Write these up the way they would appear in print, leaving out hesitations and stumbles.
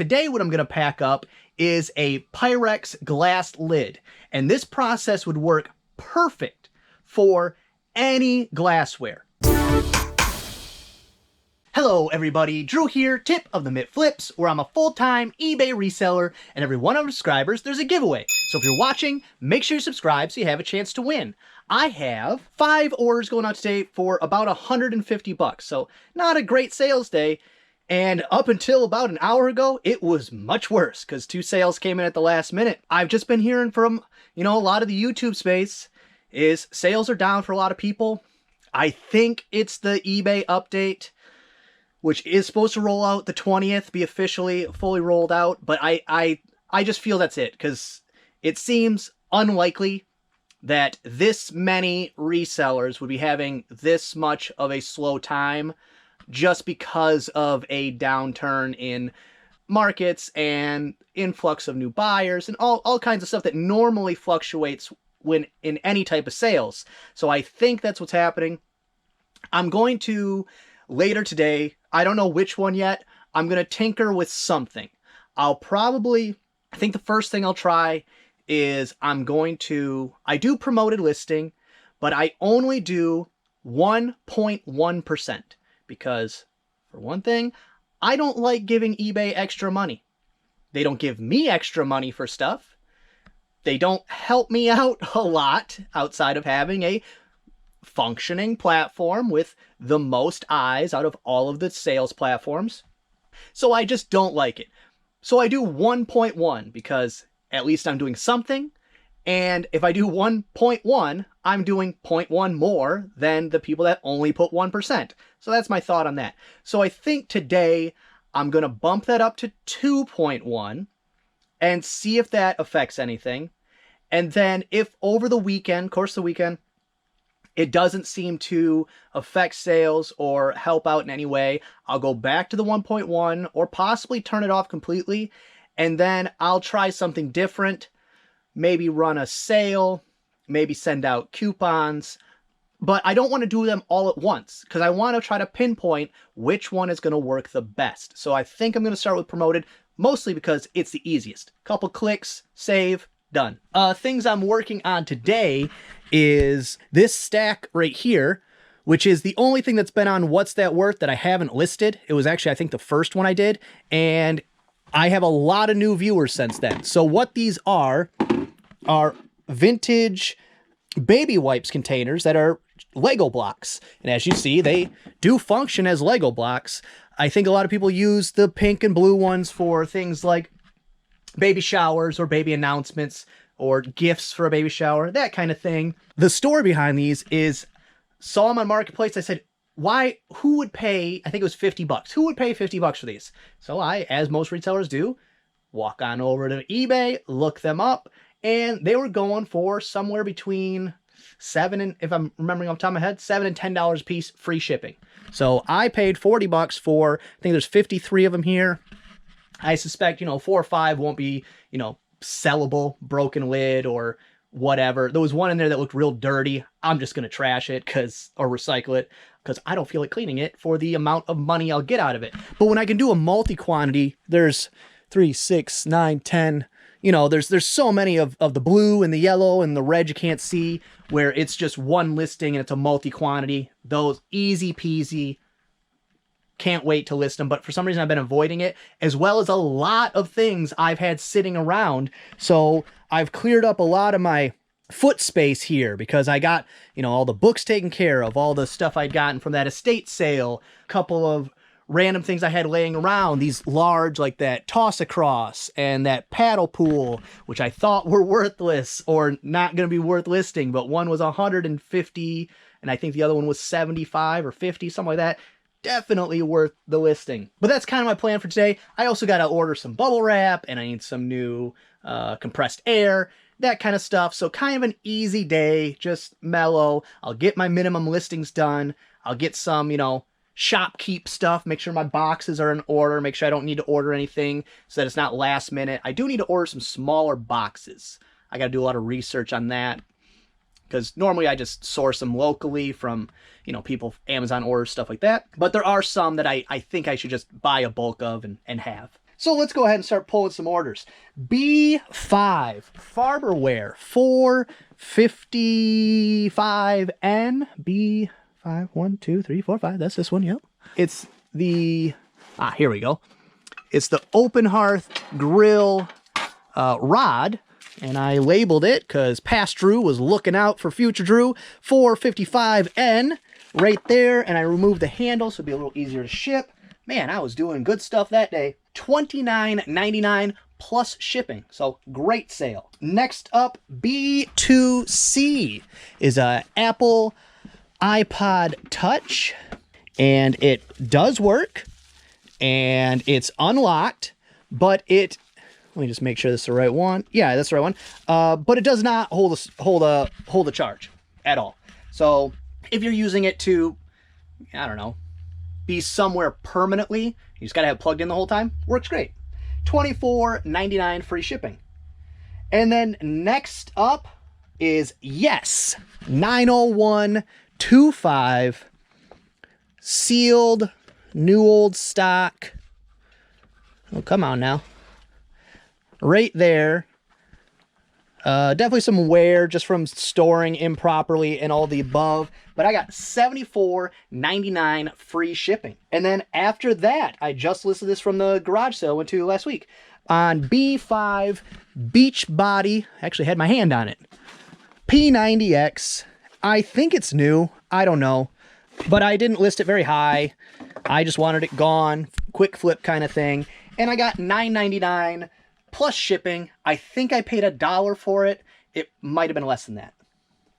today what I'm going to pack up is a Pyrex Glass Lid. And this process would work perfect for any glassware. Hello everybody, Drew here, tip of the Mitt Flips, where I'm a full-time eBay reseller, and every 100 subscribers there's a giveaway. So if you're watching, make sure you subscribe so you have a chance to win. I have 5 orders going out today for about 150 bucks, so not a great sales day. And up until about an hour ago, it was much worse because 2 sales came in at the last minute. I've just been hearing from, a lot of the YouTube space is sales are down for a lot of people. I think it's the eBay update, which is supposed to roll out the 20th, be officially fully rolled out. But I just feel that's it, because it seems unlikely that this many resellers would be having this much of a slow time just because of a downturn in markets and influx of new buyers and all kinds of stuff that normally fluctuates when in any type of sales. So I think that's what's happening. I'm going to, later today, I don't know which one yet, I'm going to tinker with something. I think the first thing I'll try is I do promoted listing, but I only do 1.1%. Because, for one thing, I don't like giving eBay extra money. They don't give me extra money for stuff. They don't help me out a lot outside of having a functioning platform with the most eyes out of all of the sales platforms. So I just don't like it. So I do 1.1 because at least I'm doing something. And if I do 1.1, I'm doing 0.1 more than the people that only put 1%. So that's my thought on that. So I think today I'm going to bump that up to 2.1 and see if that affects anything. And then if over the weekend, course of the weekend, it doesn't seem to affect sales or help out in any way, I'll go back to the 1.1 or possibly turn it off completely. And then I'll try something different. Maybe run a sale, maybe send out coupons, but I don't want to do them all at once because I want to try to pinpoint which one is going to work the best. So I think I'm going to start with promoted, mostly because it's the easiest. Couple clicks, save, done. Things I'm working on today is this stack right here, which is the only thing that's been on What's That Worth that I haven't listed. It was actually, I think, the first one I did, and I have a lot of new viewers since then. So what these are vintage baby wipes containers that are Lego blocks. And as you see, they do function as Lego blocks. I think a lot of people use the pink and blue ones for things like baby showers or baby announcements or gifts for a baby shower, that kind of thing. The story behind these is, saw them on Marketplace. I said, who would pay, I think it was 50 bucks. Who would pay 50 bucks for these? So I, as most retailers do, walk on over to eBay, look them up, and they were going for somewhere between $7 and, if I'm remembering off the top of my head, $7 and $10 a piece, free shipping. So I paid 40 bucks for, I think there's 53 of them here. I suspect, 4 or 5 won't be, sellable, broken lid or whatever. There was one in there that looked real dirty. I'm just going to trash it or recycle it because I don't feel like cleaning it for the amount of money I'll get out of it. But when I can do a multi-quantity, there's 3, 6, 9, 10, there's so many of the blue and the yellow and the red you can't see, where it's just one listing and it's a multi-quantity. Those easy peasy. Can't wait to list them, but for some reason I've been avoiding it, as well as a lot of things I've had sitting around. So I've cleared up a lot of my foot space here because I got, all the books taken care of, all the stuff I'd gotten from that estate sale, a couple of random things I had laying around, these large, like that toss across and that paddle pool, which I thought were worthless or not going to be worth listing, but one was 150 and I think the other one was 75 or 50, something like that. Definitely worth the listing. But that's kind of my plan for today. I also got to order some bubble wrap and I need some new compressed air, that kind of stuff. So kind of an easy day, just mellow. I'll get my minimum listings done. I'll get some, shopkeep stuff, make sure my boxes are in order, make sure I don't need to order anything so that it's not last minute. I do need to order some smaller boxes. I got to do a lot of research on that because normally I just source them locally from, people, Amazon orders, stuff like that. But there are some that I think I should just buy a bulk of and have. So let's go ahead and start pulling some orders. B5 Farberware 455N. B5, 1, 2, 3, 4, 5. That's this one, yep. It's the, here we go. It's the Open Hearth Grill rod. And I labeled it because past Drew was looking out for future Drew. 455N right there. And I removed the handle so it'd be a little easier to ship. Man, I was doing good stuff that day. $29.99 plus shipping. So great sale. Next up, B2C is a Apple Ipod Touch. And it does work. And it's unlocked. But it... Let me just make sure this is the right one. Yeah, that's the right one. But it does not hold a charge at all. So if you're using it to, I don't know, be somewhere permanently, you just got to have it plugged in the whole time. Works great. $24.99 free shipping. And then next up is Yes 90125 sealed new old stock. Oh, come on now. Right there. Definitely some wear just from storing improperly and all the above. But I got $74.99 free shipping. And then after that, I just listed this from the garage sale I went to last week. On B5 Beachbody, I actually had my hand on it. P90X. I think it's new. I don't know. But I didn't list it very high. I just wanted it gone. Quick flip kind of thing. And I got $9.99 plus shipping. I think I paid $1 for it. It might have been less than that.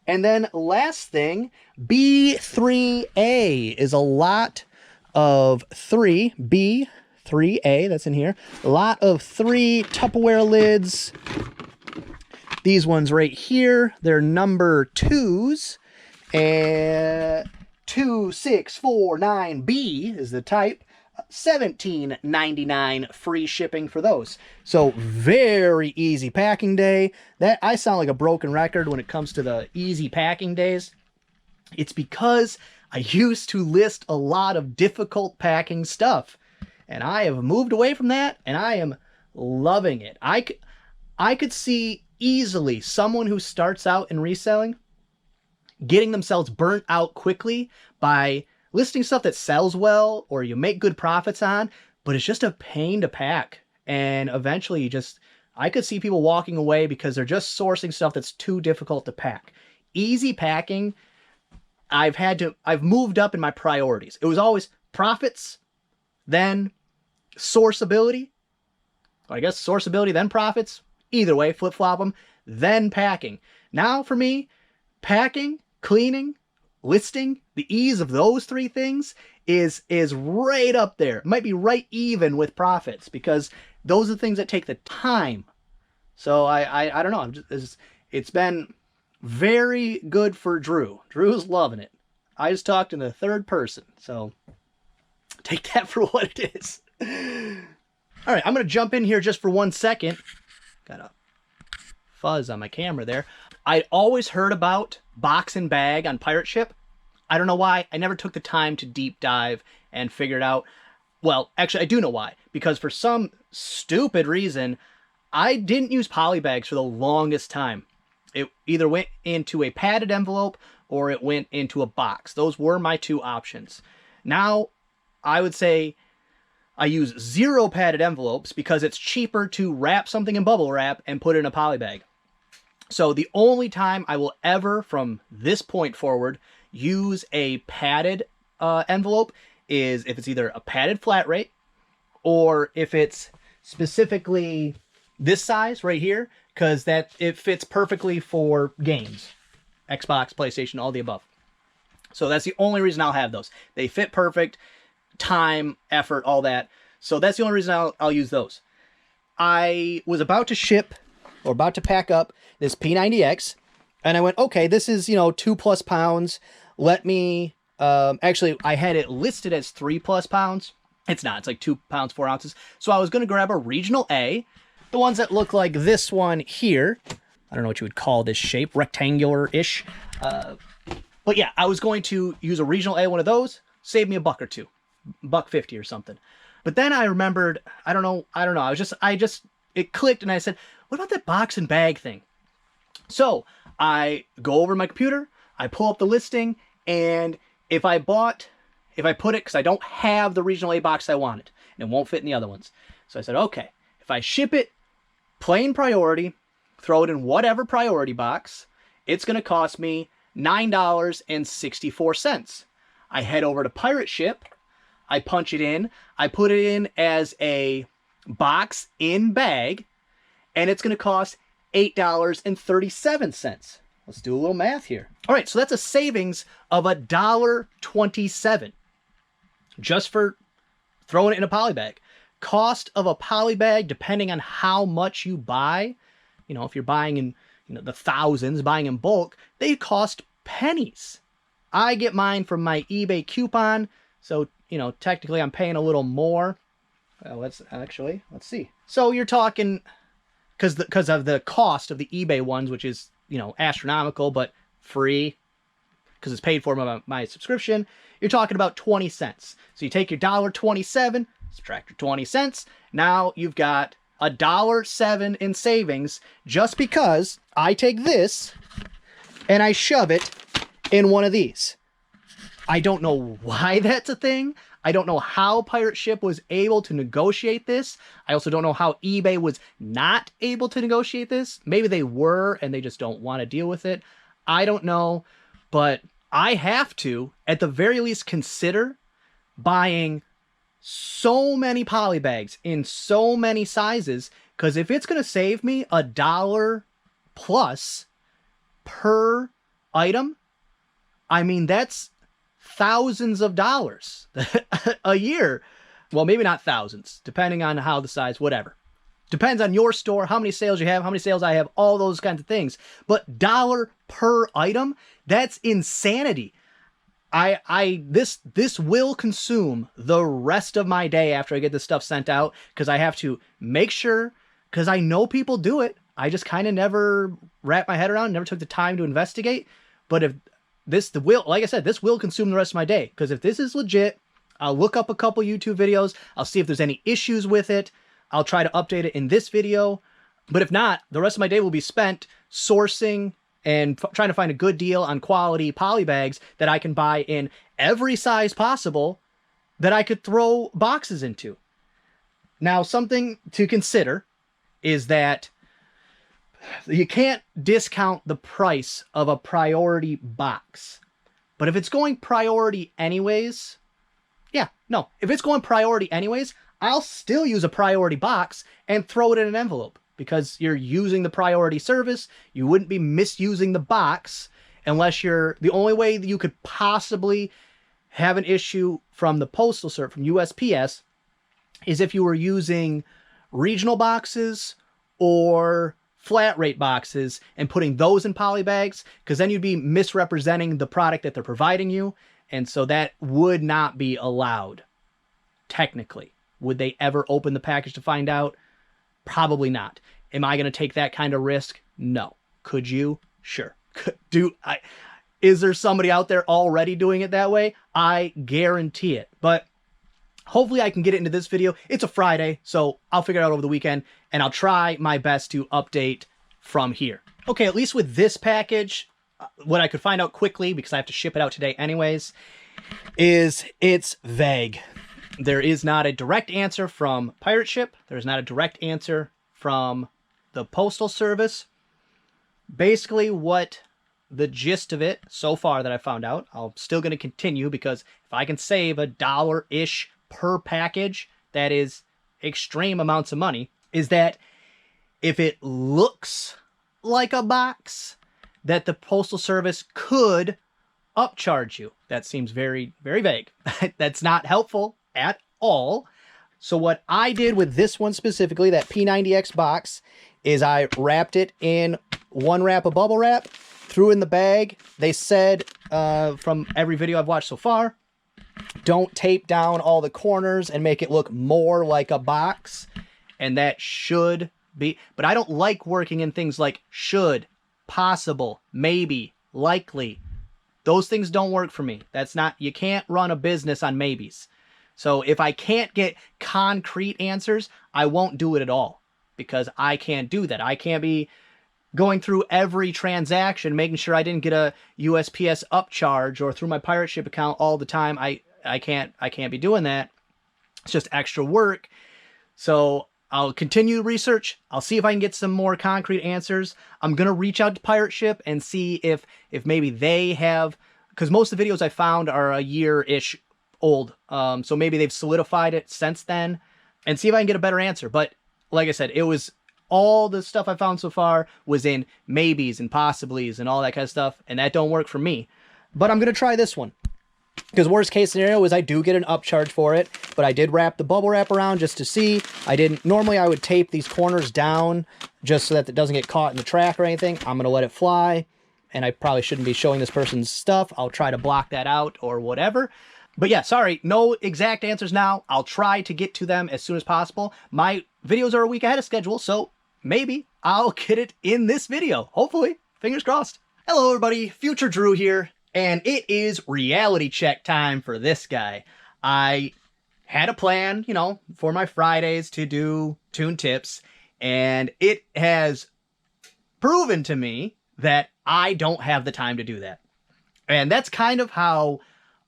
And then last thing, B3A is a lot of 3. B3A, that's in here. A lot of 3 Tupperware lids. These ones right here, they're number 2s. And 2649B is the type. $17.99 free shipping for those. So very easy packing day. That I sound like a broken record when it comes to the easy packing days. It's because I used to list a lot of difficult packing stuff. And I have moved away from that and I am loving it. I could see easily someone who starts out in reselling getting themselves burnt out quickly by listing stuff that sells well or you make good profits on, but it's just a pain to pack. And eventually I could see people walking away because they're just sourcing stuff that's too difficult to pack. Easy packing, I've moved up in my priorities. It was always profits, then sourceability. I guess sourceability, then profits. Either way, flip-flop them, then packing. Now for me, packing, cleaning, listing, the ease of those 3 things is right up there. It might be right even with profits because those are the things that take the time. So I don't know. It's been very good for Drew. Drew's loving it. I just talked in the third person. So take that for what it is. All right, I'm going to jump in here just for 1 second. Got a fuzz on my camera there. I always heard about box and bag on pirate ship. I don't know why. I never took the time to deep dive and figure it out. Well, actually, I do know why. Because for some stupid reason, I didn't use poly bags for the longest time. It either went into a padded envelope or it went into a box. Those were my 2 options. Now, I would say I use 0 padded envelopes because it's cheaper to wrap something in bubble wrap and put it in a poly bag. So the only time I will ever, from this point forward, use a padded envelope is if it's either a padded flat rate or if it's specifically this size right here, because it fits perfectly for games. Xbox, PlayStation, all the above. So that's the only reason I'll have those. They fit perfect, time, effort, all that. So that's the only reason I'll use those. I was about to ship or about to pack up this P90X and I went, okay, this is, 2+ pounds. Let me, actually I had it listed as 3+ pounds. It's not, it's like 2 pounds, 4 ounces. So I was going to grab a regional A, the ones that look like this one here. I don't know what you would call this shape, rectangular-ish. But yeah, I was going to use a regional A, one of those, save me $1 or $2, $1.50 or something. But then I remembered, I don't know. It clicked and I said, what about that box and bag thing? So I go over my computer, I pull up the listing, and if I put it, because I don't have the regional A box I wanted, and it won't fit in the other ones. So I said, okay, if I ship it plain priority, throw it in whatever priority box, it's going to cost me $9.64. I head over to Pirate Ship, I punch it in, I put it in as a box in bag, and it's going to cost $8.37. Let's do a little math here. All right, so that's a savings of $1.27 just for throwing it in a poly bag. Cost of a poly bag, depending on how much you buy, you know, if you're buying in the thousands, buying in bulk, they cost pennies. I get mine from my eBay coupon, so technically I'm paying a little more. Well, let's see. So you're talking, because of the cost of the eBay ones, which is astronomical, but free because it's paid for by my subscription, you're talking about 20 cents. So you take your $1.27, subtract your 20 cents. Now you've got $1.07 in savings just because I take this and I shove it in one of these. I don't know why that's a thing. I don't know how Pirate Ship was able to negotiate this. I also don't know how eBay was not able to negotiate this. Maybe they were and they just don't want to deal with it. I don't know, but I have to, at the very least, consider buying so many poly bags in so many sizes, because if it's going to save me $1 plus per item, I mean, that's thousands of dollars a year. Well, maybe not thousands, depending on how the size, whatever. Depends on your store, how many sales you have, how many sales I have, all those kinds of things. But $1 per item, that's insanity. This will consume the rest of my day after I get this stuff sent out, because I have to make sure, because I know people do it. I just kind of never wrapped my head around, never took the time to investigate. But if like I said, this will consume the rest of my day, because if this is legit, I'll look up a couple YouTube videos. I'll see if there's any issues with it. I'll try to update it in this video. But if not, the rest of my day will be spent sourcing and trying to find a good deal on quality poly bags that I can buy in every size possible that I could throw boxes into. Now, something to consider is that you can't discount the price of a priority box. But if it's going priority anyways, if it's going priority anyways, I'll still use a priority box and throw it in an envelope, because you're using the priority service. You wouldn't be misusing the box unless the only way that you could possibly have an issue from the postal service, from USPS, is if you were using regional boxes or flat rate boxes and putting those in poly bags, because then you'd be misrepresenting the product that they're providing you. And so that would not be allowed, technically. Would they ever open the package to find out? Probably not. Am I going to take that kind of risk? No. Could you? Sure. Is there somebody out there already doing it that way? I guarantee it. But hopefully I can get it into this video. It's a Friday, so I'll figure it out over the weekend, and I'll try my best to update from here. Okay, at least with this package, what I could find out quickly, because I have to ship it out today anyways, is it's vague. There is not a direct answer from Pirate Ship. There's not a direct answer from the Postal Service. Basically, what the gist of it so far that I found out, I'm still going to continue, because if I can save $1-ish per package, that is extreme amounts of money, is that if it looks like a box, that the Postal Service could upcharge you. That seems very, very vague. That's not helpful at all. So what I did with this one specifically, that P90X box, is I wrapped it in one wrap of bubble wrap, threw in the bag. They said, from every video I've watched so far, don't tape down all the corners and make it look more like a box. And that should be, but I don't like working in things like should, possible, maybe, likely. Those things don't work for me. That's not, you can't run a business on maybes. So if I can't get concrete answers, I won't do it at all, because I can't do that. I can't be going through every transaction, making sure I didn't get a USPS upcharge or through my pirate ship account all the time. I can't be doing that. It's just extra work. So I'll continue research. I'll see if I can get some more concrete answers. I'm going to reach out to Pirate Ship and see if maybe they have, because most of the videos I found are a year-ish old. So maybe they've solidified it since then, and see if I can get a better answer. But like I said, it was all the stuff I found so far was in maybes and possiblies and all that kind of stuff, and that don't work for me. But I'm going to try this one. Because worst case scenario is I do get an upcharge for it, but I did wrap the bubble wrap around just to see. Normally I would tape these corners down just so that it doesn't get caught in the track or anything. I'm going to let it fly, and I probably shouldn't be showing this person's stuff. I'll try to block that out or whatever. But yeah, sorry, no exact answers now. I'll try to get to them as soon as possible. My videos are a week ahead of schedule, so maybe I'll get it in this video. Hopefully. Fingers crossed. Hello everybody, Future Drew here. And it is reality check time for this guy. I had a plan, you know, for my Fridays to do tune tips, and it has proven to me that I don't have the time to do that. And that's kind of how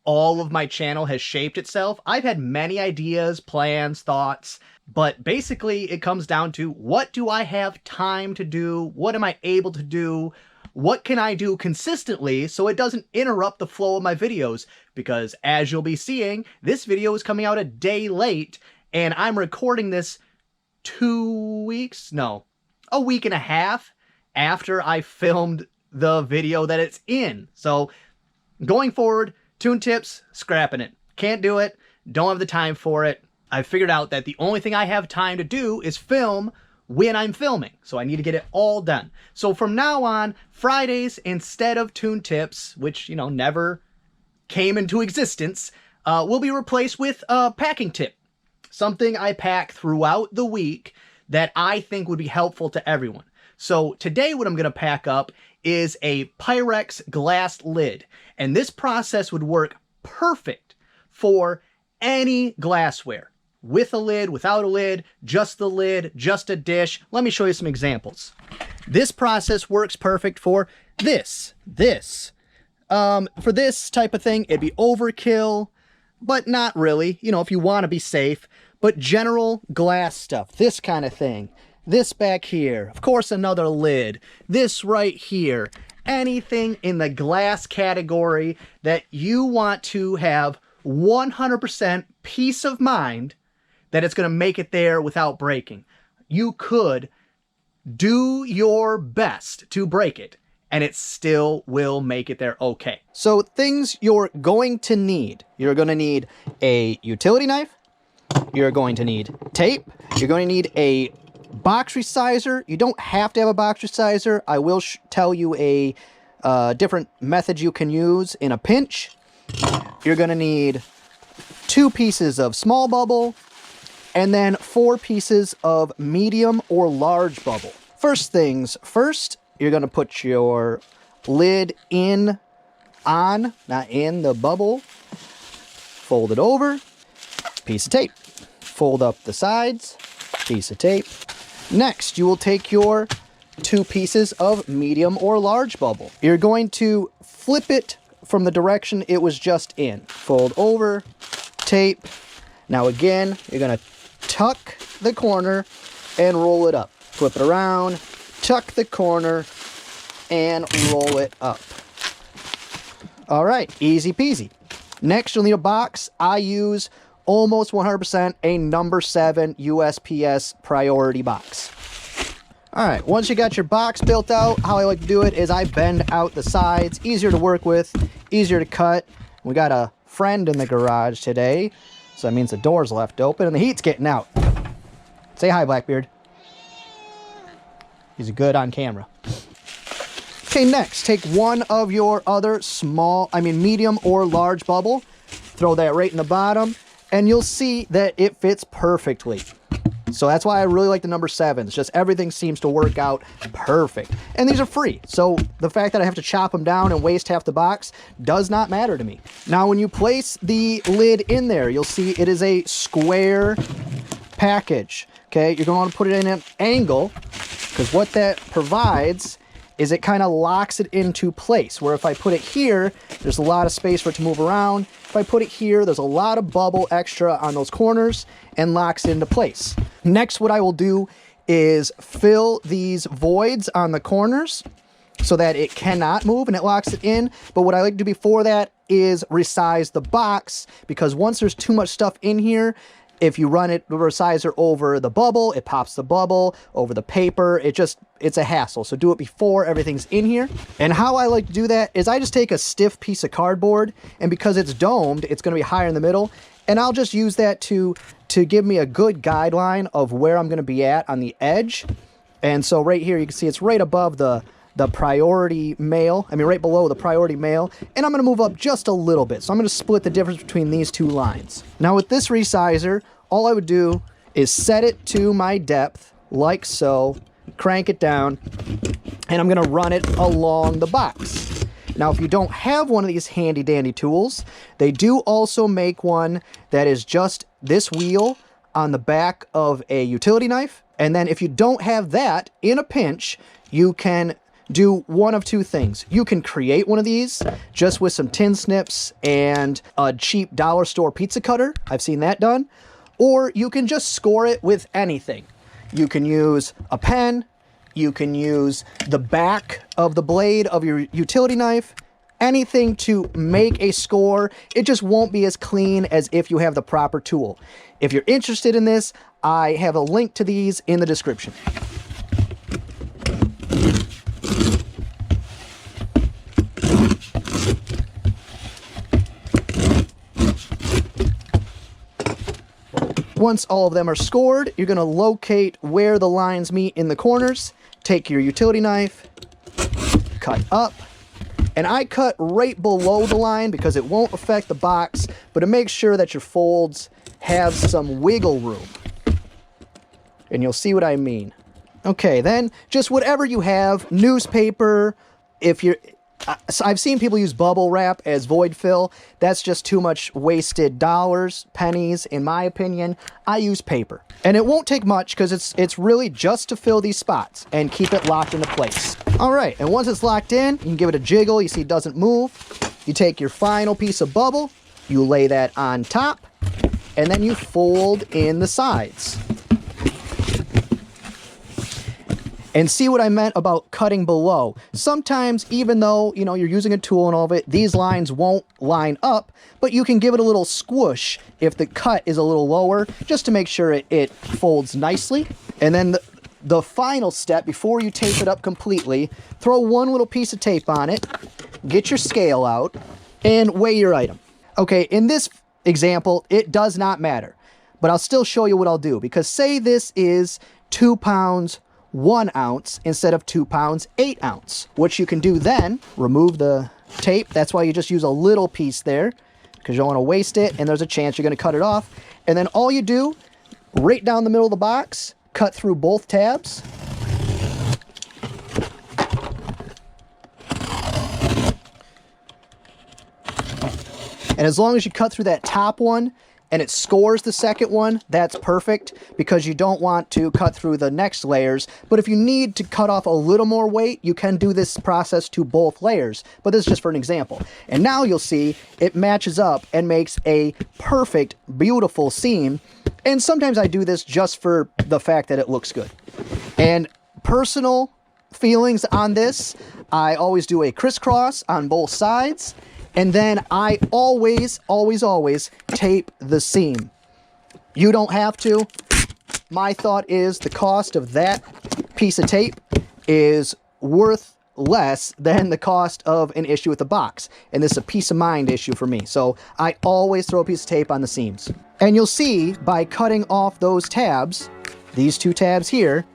all of my channel has shaped itself. I've had many ideas, plans, thoughts, but basically it comes down to, what do I have time to do? What am I able to do? What can I do consistently so it doesn't interrupt the flow of my videos? Because as you'll be seeing, this video is coming out a day late, and I'm recording this a week and a half after I filmed the video that it's in. So going forward, tune tips, scrapping it. Can't do it, don't have the time for it. I figured out that the only thing I have time to do is film when I'm filming, so I need to get it all done. So from now on, Fridays, instead of tune tips, which, you know, never came into existence, will be replaced with a packing tip. Something I pack throughout the week that I think would be helpful to everyone. So today what I'm going to pack up is a Pyrex Glass Lid, and this process would work perfect for any glassware. With a lid, without a lid, just the lid, just a dish. Let me show you some examples. This process works perfect for this. For this type of thing, it'd be overkill, but not really, you know, if you want to be safe. But general glass stuff, this kind of thing. This back here, of course another lid. This right here. Anything in the glass category that you want to have 100% peace of mind that it's going to make it there without breaking. You could do your best to break it, and it still will make it there okay. So things you're going to need. You're going to need a utility knife. You're going to need tape. You're going to need a box resizer. You don't have to have a box resizer. I will tell you a different method you can use in a pinch. You're going to need 2 pieces of small bubble, and then 4 pieces of medium or large bubble. First things first, you're going to put your lid not in the bubble. Fold it over, piece of tape. Fold up the sides, piece of tape. Next, you will take your 2 pieces of medium or large bubble. You're going to flip it from the direction it was just in. Fold over, tape. Now again, you're going to tuck the corner and roll it up. Flip it around, tuck the corner, and roll it up. All right, easy peasy. Next, you'll need a box. I use almost 100% a number 7 USPS priority box. All right, once you got your box built out, how I like to do it is I bend out the sides. Easier to work with, easier to cut. We got a friend in the garage today, so that means the door's left open and the heat's getting out. Say hi, Blackbeard. He's good on camera. Okay, next, take one of your other medium or large bubble, throw that right in the bottom, and you'll see that it fits perfectly. So that's why I really like the number 7s. Just everything seems to work out perfect. And these are free. So the fact that I have to chop them down and waste half the box does not matter to me. Now, when you place the lid in there, you'll see it is a square package. Okay, you're going to want to put it in an angle, because what that provides is it kind of locks it into place, where if I put it here, there's a lot of space for it to move around. If I put it here, there's a lot of bubble extra on those corners and locks it into place. Next, what I will do is fill these voids on the corners so that it cannot move and it locks it in. But what I like to do before that is resize the box, because once there's too much stuff in here, if you run it, the resizer over the bubble, it pops the bubble over the paper. It's a hassle. So do it before everything's in here. And how I like to do that is I just take a stiff piece of cardboard, and because it's domed, it's going to be higher in the middle. And I'll just use that to give me a good guideline of where I'm going to be at on the edge. And so right here, you can see it's right above the priority mail. I mean, right below the priority mail. And I'm going to move up just a little bit. So I'm going to split the difference between these two lines. Now with this resizer, all I would do is set it to my depth like so, crank it down, and I'm going to run it along the box. Now, if you don't have one of these handy dandy tools, they do also make one that is just this wheel on the back of a utility knife. And then if you don't have that, in a pinch, you can do one of two things. You can create one of these just with some tin snips and a cheap dollar store pizza cutter. I've seen that done. Or you can just score it with anything. You can use a pen. You can use the back of the blade of your utility knife. Anything to make a score. It just won't be as clean as if you have the proper tool. If you're interested in this, I have a link to these in the description. Once all of them are scored, you're going to locate where the lines meet in the corners. Take your utility knife, cut up, and I cut right below the line because it won't affect the box, but it makes sure that your folds have some wiggle room. And you'll see what I mean. Okay, then just whatever you have, newspaper, if you're... I've seen people use bubble wrap as void fill. That's just too much wasted dollars, pennies, in my opinion. I use paper. And it won't take much because it's really just to fill these spots and keep it locked into place. All right, and once it's locked in, you can give it a jiggle. You see it doesn't move. You take your final piece of bubble, you lay that on top, and then you fold in the sides. And see what I meant about cutting below. Sometimes, even though, you're using a tool and all of it, these lines won't line up, but you can give it a little squish if the cut is a little lower, just to make sure it folds nicely. And then the final step, before you tape it up completely, throw one little piece of tape on it, get your scale out, and weigh your item. Okay, in this example, it does not matter, but I'll still show you what I'll do, because say this is 2 pounds 1 ounce instead of 2 pounds 8 ounce. What you can do then, remove the tape. That's why you just use a little piece there, because you don't want to waste it, and there's a chance you're going to cut it off. And then all you do, right down the middle of the box, cut through both tabs. And as long as you cut through that top one, and it scores the second one, that's perfect, because you don't want to cut through the next layers. But if you need to cut off a little more weight, you can do this process to both layers. But this is just for an example. And now you'll see it matches up and makes a perfect, beautiful seam. And sometimes I do this just for the fact that it looks good. And personal feelings on this, I always do a crisscross on both sides. And then I always, always, always tape the seam. You don't have to. My thought is the cost of that piece of tape is worth less than the cost of an issue with the box. And this is a peace of mind issue for me. So I always throw a piece of tape on the seams. And you'll see by cutting off those tabs, these two tabs here,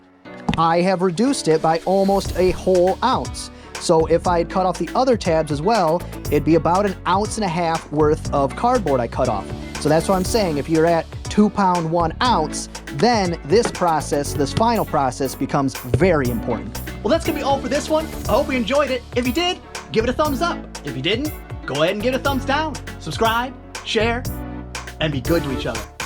I have reduced it by almost a whole ounce. So if I had cut off the other tabs as well, it'd be about 1.5 ounces worth of cardboard I cut off. So that's what I'm saying. If you're at 2-pound 1 ounce, then this process, this final process, becomes very important. Well, that's gonna be all for this one. I hope you enjoyed it. If you did, give it a thumbs up. If you didn't, go ahead and give it a thumbs down. Subscribe, share, and be good to each other.